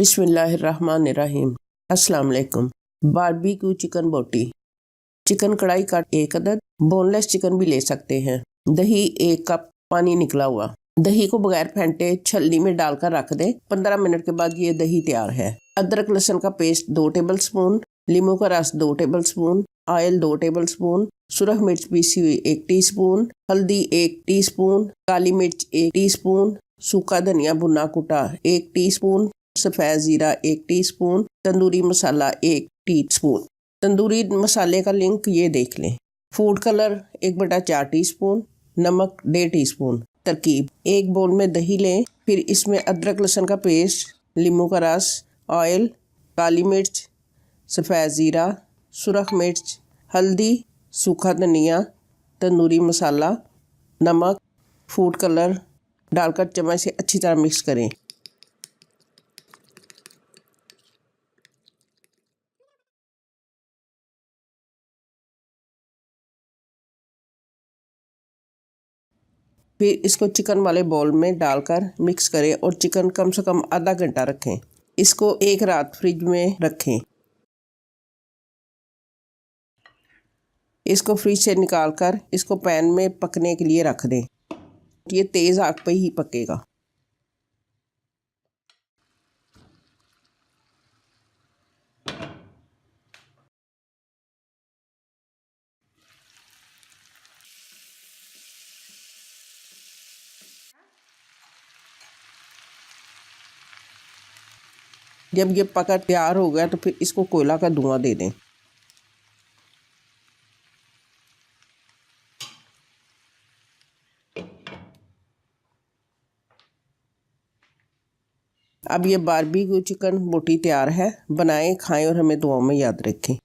बिस्मिल्लाहिर्रहमानिर्रहीम। अस्सलाम वालेकुम। बारबेक्यू चिकन बोटी। चिकन कढ़ाई का 1 अदद, बोनलेस चिकन भी ले सकते हैं। दही 1 कप, पानी निकला हुआ। दही को बगैर फेंटे छलनी में डालकर रख दें। 15 मिनट के बाद ये दही तैयार है। अदरक लहसुन का पेस्ट 2 टेबल स्पून, नींबू का रस 2 tablespoon, oil 2 tablespoon, सुरख मिर्च पीसी हुई 1 टीस्पून, हल्दी 1 टीस्पून, काली मिर्च 1 टीस्पून, सूखा धनिया भुना कुटा 1 टीस्पून, सफ़ेद ज़ीरा 1 टीस्पून, तंदूरी मसाला 1 टीस्पून। तंदूरी मसाले का लिंक ये देख लें। फूड कलर 1/4 टीस्पून, नमक 1.5 टीस्पून। तरकीब: 1 बोल में दही लें, फिर इसमें अदरक लहसुन का पेस्ट, नींबू का रस, ऑयल, काली मिर्च, सफ़ेद ज़ीरा, सुरख मिर्च, हल्दी, सूखा धनिया, तंदूरी मसाला, नमक, फूड कलर डालकर चम्मच से अच्छी तरह मिक्स करें। फिर इसको चिकन वाले बाउल में डालकर मिक्स करें और चिकन कम से कम आधा घंटा रखें। इसको 1 रात फ्रिज में रखें। इसको फ्रिज से निकालकर इसको पैन में पकने के लिए रख दें। ये तेज़ आग पे ही पकेगा। जब ये पका तैयार हो गया तो फिर इसको कोयला का धुआं दे दें। अब ये बारबेक्यू चिकन बोटी तैयार है। बनाएं, खाएं और हमें दुआओं में याद रखें।